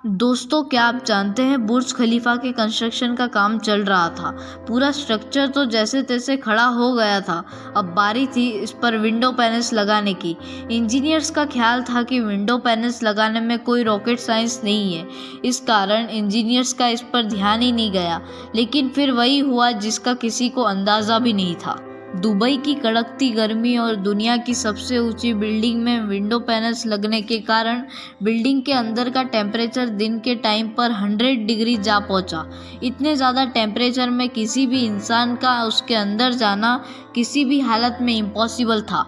दोस्तों, क्या आप जानते हैं बुर्ज खलीफा के कंस्ट्रक्शन का काम चल रहा था। पूरा स्ट्रक्चर तो जैसे तैसे खड़ा हो गया था। अब बारी थी इस पर विंडो पैनल्स लगाने की। इंजीनियर्स का ख्याल था कि विंडो पैनल्स लगाने में कोई रॉकेट साइंस नहीं है, इस कारण इंजीनियर्स का इस पर ध्यान ही नहीं गया। लेकिन फिर वही हुआ जिसका किसी को अंदाज़ा भी नहीं था। दुबई की कड़कती गर्मी और दुनिया की सबसे ऊंची बिल्डिंग में विंडो पैनल्स लगने के कारण बिल्डिंग के अंदर का टेम्परेचर दिन के टाइम पर 100 डिग्री जा पहुंचा। इतने ज़्यादा टेम्परेचर में किसी भी इंसान का उसके अंदर जाना किसी भी हालत में इम्पॉसिबल था।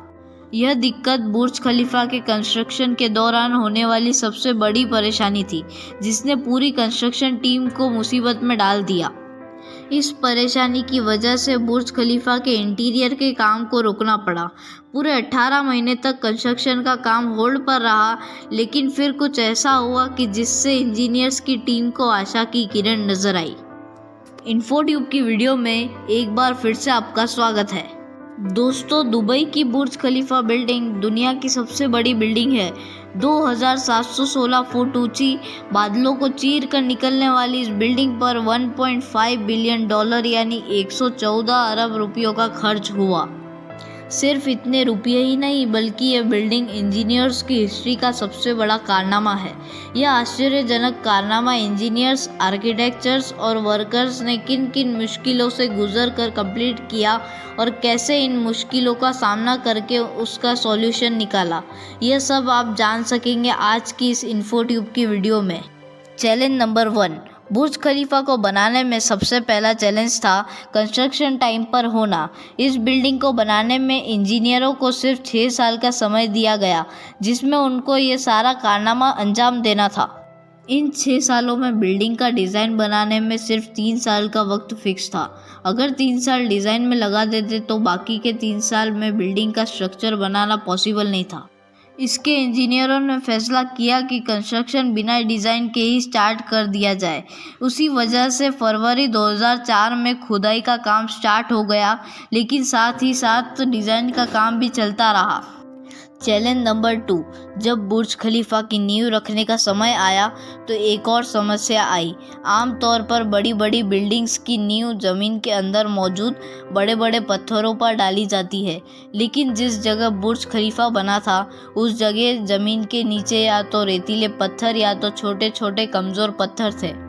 यह दिक्कत बुर्ज खलीफा के कंस्ट्रक्शन के दौरान होने वाली सबसे बड़ी परेशानी थी, जिसने पूरी कंस्ट्रक्शन टीम को मुसीबत में डाल दिया। इस परेशानी की वजह से बुर्ज खलीफा के इंटीरियर के काम को रोकना पड़ा। पूरे 18 महीने तक कंस्ट्रक्शन का काम होल्ड पर रहा, लेकिन फिर कुछ ऐसा हुआ कि जिससे इंजीनियर्स की टीम को आशा की किरण नजर आई। इन्फोट्यूब की वीडियो में एक बार फिर से आपका स्वागत है। दोस्तों, दुबई की बुर्ज खलीफा बिल्डिंग दुनिया की सबसे बड़ी बिल्डिंग है। 2716 फुट ऊंची, बादलों को चीर कर निकलने वाली इस बिल्डिंग पर $1.5 बिलियन यानी 114 अरब रुपयों का खर्च हुआ। सिर्फ इतने रुपये ही नहीं, बल्कि यह बिल्डिंग इंजीनियर्स की हिस्ट्री का सबसे बड़ा कारनामा है। यह आश्चर्यजनक कारनामा इंजीनियर्स, आर्किटेक्चर्स और वर्कर्स ने किन किन मुश्किलों से गुजर कर कंप्लीट किया और कैसे इन मुश्किलों का सामना करके उसका सॉल्यूशन निकाला, यह सब आप जान सकेंगे आज की इस इन्फोट्यूब की वीडियो में। चैलेंज नंबर 1, बुर्ज खलीफा को बनाने में सबसे पहला चैलेंज था कंस्ट्रक्शन टाइम पर होना। इस बिल्डिंग को बनाने में इंजीनियरों को सिर्फ 6 साल का समय दिया गया, जिसमें उनको ये सारा कारनामा अंजाम देना था। इन 6 सालों में बिल्डिंग का डिज़ाइन बनाने में सिर्फ 3 साल का वक्त फिक्स था। अगर 3 साल डिज़ाइन में लगा देते तो बाकी के 3 साल में बिल्डिंग का स्ट्रक्चर बनाना पॉसिबल नहीं था। इसके इंजीनियरों ने फैसला किया कि कंस्ट्रक्शन बिना डिज़ाइन के ही स्टार्ट कर दिया जाए। उसी वजह से फरवरी 2004 में खुदाई का काम स्टार्ट हो गया, लेकिन साथ ही साथ डिज़ाइन का काम भी चलता रहा। चैलेंज नंबर 2, जब बुर्ज खलीफा की नींव रखने का समय आया तो एक और समस्या आई। आमतौर पर बड़ी बड़ी बिल्डिंग्स की नींव ज़मीन के अंदर मौजूद बड़े बड़े पत्थरों पर डाली जाती है, लेकिन जिस जगह बुर्ज खलीफा बना था उस जगह ज़मीन के नीचे या तो रेतीले पत्थर या तो छोटे छोटे कमज़ोर पत्थर थे।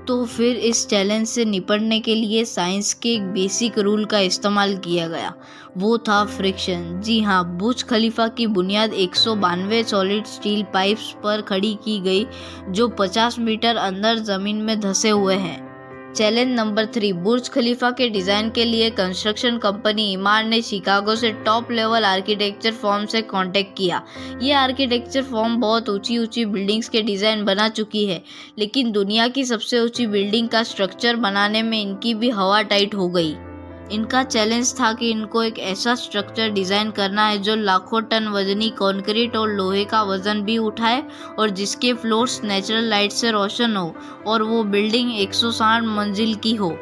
तो फिर इस चैलेंज से निपटने के लिए साइंस के एक बेसिक रूल का इस्तेमाल किया गया, वो था फ्रिक्शन। जी हाँ, बुर्ज खलीफा की बुनियाद 192 सॉलिड स्टील पाइप्स पर खड़ी की गई, जो 50 मीटर अंदर ज़मीन में धंसे हुए हैं। चैलेंज नंबर 3, बुर्ज खलीफा के डिज़ाइन के लिए कंस्ट्रक्शन कंपनी इमार ने शिकागो से टॉप लेवल आर्किटेक्चर फर्म से कांटेक्ट किया। ये आर्किटेक्चर फर्म बहुत ऊंची ऊंची बिल्डिंग्स के डिज़ाइन बना चुकी है, लेकिन दुनिया की सबसे ऊंची बिल्डिंग का स्ट्रक्चर बनाने में इनकी भी हवा टाइट हो गई। इनका चैलेंज था कि इनको एक ऐसा स्ट्रक्चर डिज़ाइन करना है जो लाखों टन वजनी कंक्रीट और लोहे का वजन भी उठाए और जिसके फ्लोर्स नेचुरल लाइट से रोशन हो और वो बिल्डिंग 160 मंजिल की हो।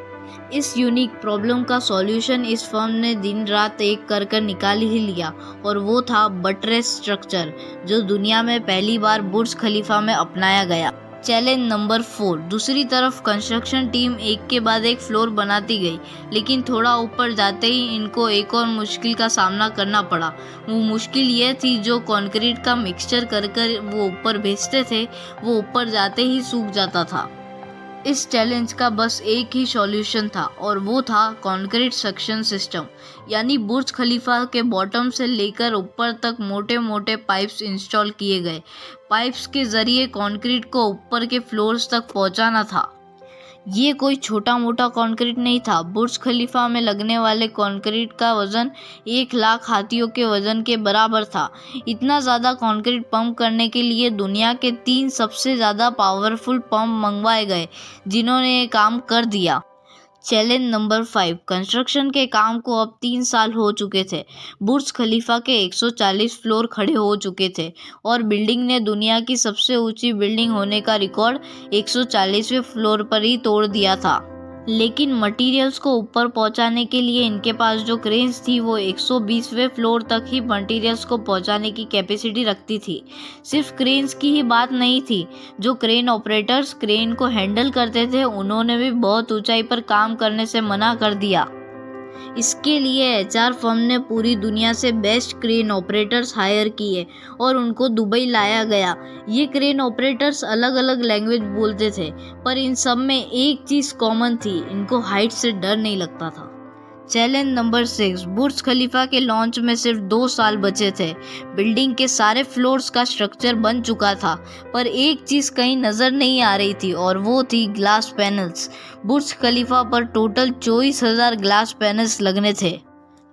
इस यूनिक प्रॉब्लम का सॉल्यूशन इस फर्म ने दिन रात एक कर निकाल ही लिया, और वो था बटरेस स्ट्रक्चर, जो दुनिया में पहली बार बुर्ज खलीफा में अपनाया गया। चैलेंज नंबर 4, दूसरी तरफ कंस्ट्रक्शन टीम एक के बाद एक फ्लोर बनाती गई, लेकिन थोड़ा ऊपर जाते ही इनको एक और मुश्किल का सामना करना पड़ा। वो मुश्किल ये थी, जो कंक्रीट का मिक्सचर कर वो ऊपर भेजते थे, वो ऊपर जाते ही सूख जाता था। इस चैलेंज का बस एक ही सॉल्यूशन था, और वो था कंक्रीट सक्शन सिस्टम। यानी बुर्ज खलीफा के बॉटम से लेकर ऊपर तक मोटे मोटे पाइप्स इंस्टॉल किए गए। पाइप्स के जरिए कंक्रीट को ऊपर के फ्लोर्स तक पहुंचाना था। ये कोई छोटा मोटा कंक्रीट नहीं था। बुर्ज खलीफा में लगने वाले कंक्रीट का वजन 1 लाख हाथियों के वजन के बराबर था। इतना ज़्यादा कंक्रीट पंप करने के लिए दुनिया के 3 सबसे ज़्यादा पावरफुल पंप मंगवाए गए, जिन्होंने ये काम कर दिया। चैलेंज नंबर 5, कंस्ट्रक्शन के काम को अब 3 साल हो चुके थे। बुर्ज खलीफा के 140 फ्लोर खड़े हो चुके थे और बिल्डिंग ने दुनिया की सबसे ऊंची बिल्डिंग होने का रिकॉर्ड 140वें फ्लोर पर ही तोड़ दिया था। लेकिन मटेरियल्स को ऊपर पहुंचाने के लिए इनके पास जो क्रेन्स थी वो 120वें फ्लोर तक ही मटेरियल्स को पहुंचाने की कैपेसिटी रखती थी। सिर्फ क्रेन्स की ही बात नहीं थी, जो क्रेन ऑपरेटर्स क्रेन को हैंडल करते थे उन्होंने भी बहुत ऊंचाई पर काम करने से मना कर दिया। इसके लिए एचआर फर्म ने पूरी दुनिया से बेस्ट क्रेन ऑपरेटर्स हायर किए और उनको दुबई लाया गया। ये क्रेन ऑपरेटर्स अलग अलग लैंग्वेज बोलते थे, पर इन सब में एक चीज़ कॉमन थी, इनको हाइट से डर नहीं लगता था। चैलेंज नंबर 6, बुर्ज खलीफा के लॉन्च में सिर्फ 2 साल बचे थे। बिल्डिंग के सारे फ्लोर्स का स्ट्रक्चर बन चुका था, पर एक चीज़ कहीं नज़र नहीं आ रही थी और वो थी ग्लास पैनल्स। बुर्ज खलीफा पर टोटल 24,000 ग्लास पैनल्स लगने थे,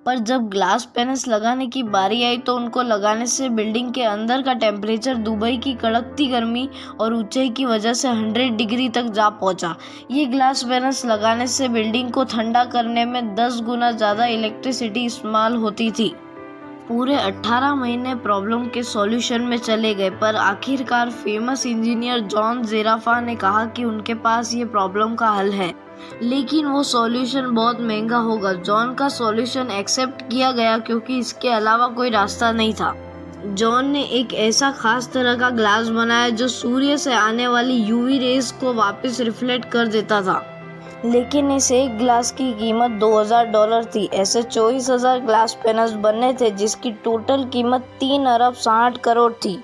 पर जब ग्लास पैनल्स लगाने की बारी आई तो उनको लगाने से बिल्डिंग के अंदर का टेम्परेचर दुबई की कड़कती गर्मी और ऊंचाई की वजह से 100 डिग्री तक जा पहुंचा। ये ग्लास पैनल्स लगाने से बिल्डिंग को ठंडा करने में 10 गुना ज़्यादा इलेक्ट्रिसिटी इस्तेमाल होती थी। पूरे 18 महीने प्रॉब्लम के सॉल्यूशन में चले गए, पर आखिरकार फेमस इंजीनियर जॉन ज़ेराफा ने कहा कि उनके पास ये प्रॉब्लम का हल है, लेकिन वो सॉल्यूशन बहुत महंगा होगा। जॉन का सॉल्यूशन एक्सेप्ट किया गया क्योंकि इसके अलावा कोई रास्ता नहीं था। जॉन ने एक ऐसा खास तरह का ग्लास बनाया जो सूर्य से आने वाली यूवी रेज को वापस रिफ्लेक्ट कर देता था, लेकिन इस एक ग्लास की कीमत $2,000 थी। ऐसे 24,000 ग्लास पैनल्स बनने थे जिसकी टोटल कीमत 3 अरब 60 करोड़ थी,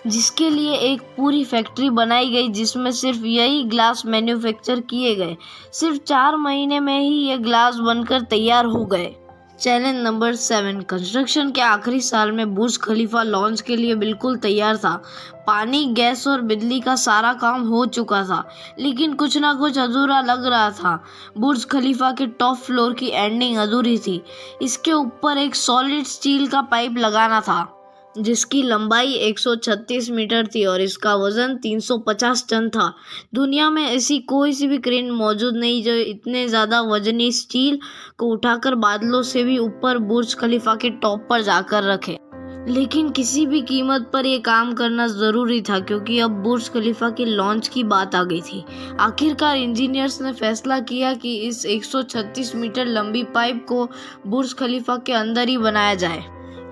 जिसके लिए एक पूरी फैक्ट्री बनाई गई जिसमें सिर्फ यही ग्लास मैन्युफैक्चर किए गए। सिर्फ 4 महीने में ही ये ग्लास बनकर तैयार हो गए। चैलेंज नंबर 7, कंस्ट्रक्शन के आखिरी साल में बुर्ज खलीफा लॉन्च के लिए बिल्कुल तैयार था। पानी, गैस और बिजली का सारा काम हो चुका था, लेकिन कुछ ना कुछ अधूरा लग रहा था। बुर्ज खलीफा के टॉप फ्लोर की एंडिंग अधूरी थी। इसके ऊपर एक सॉलिड स्टील का पाइप लगाना था जिसकी लंबाई 136 मीटर थी और इसका वजन 350 टन था। दुनिया में ऐसी कोई सी भी क्रेन मौजूद नहीं जो इतने ज़्यादा वजनी स्टील को उठाकर बादलों से भी ऊपर बुर्ज खलीफा के टॉप पर जाकर रखे। लेकिन किसी भी कीमत पर यह काम करना ज़रूरी था क्योंकि अब बुर्ज खलीफा के लॉन्च की बात आ गई थी। आखिरकार इंजीनियर्स ने फैसला किया कि इस 136 मीटर लंबी पाइप को बुर्ज खलीफा के अंदर ही बनाया जाए।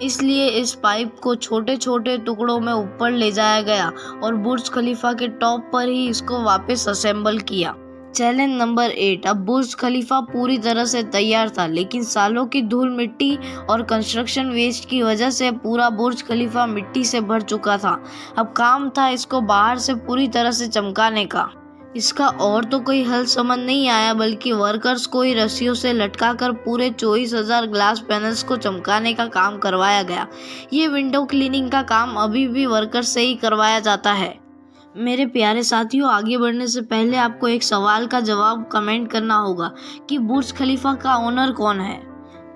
इसलिए इस पाइप को छोटे छोटे टुकड़ों में ऊपर ले जाया गया और बुर्ज खलीफा के टॉप पर ही इसको वापस असेंबल किया। चैलेंज नंबर 8, अब बुर्ज खलीफा पूरी तरह से तैयार था, लेकिन सालों की धूल मिट्टी और कंस्ट्रक्शन वेस्ट की वजह से पूरा बुर्ज खलीफा मिट्टी से भर चुका था। अब काम था इसको बाहर से पूरी तरह से चमकाने का। इसका और तो कोई हल समझ नहीं आया, बल्कि वर्कर्स को ही रस्सियों से लटकाकर पूरे 24,000 ग्लास पैनल्स को चमकाने का काम करवाया गया। ये विंडो क्लीनिंग का काम अभी भी वर्कर्स से ही करवाया जाता है। मेरे प्यारे साथियों, आगे बढ़ने से पहले आपको एक सवाल का जवाब कमेंट करना होगा कि बुर्ज खलीफा का ओनर कौन है।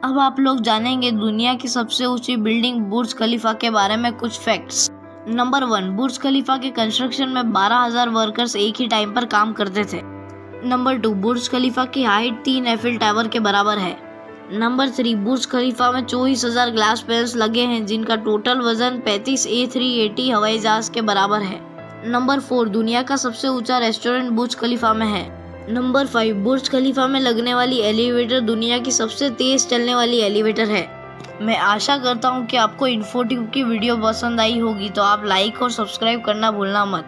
अब आप लोग जानेंगे दुनिया की सबसे ऊंची बिल्डिंग बुर्ज खलीफा के बारे में कुछ फैक्ट्स। नंबर 1, बुर्ज खलीफा के कंस्ट्रक्शन में 12,000 वर्कर्स एक ही टाइम पर काम करते थे। नंबर 2, बुर्ज खलीफा की हाइट 3 एफिल टावर के बराबर है। नंबर 3, बुर्ज खलीफा में 24,000 ग्लास पैनल्स लगे हैं जिनका टोटल वजन 35 A380 हवाई जहाज के बराबर है। नंबर 4, दुनिया का सबसे ऊंचा रेस्टोरेंट बुर्ज खलीफा में है। नंबर 5, बुर्ज खलीफा में लगने वाली एलिवेटर दुनिया की सबसे तेज चलने वाली एलिवेटर है। मैं आशा करता हूँ कि आपको इन्फोट्यूब की वीडियो पसंद आई होगी, तो आप लाइक और सब्सक्राइब करना भूलना मत।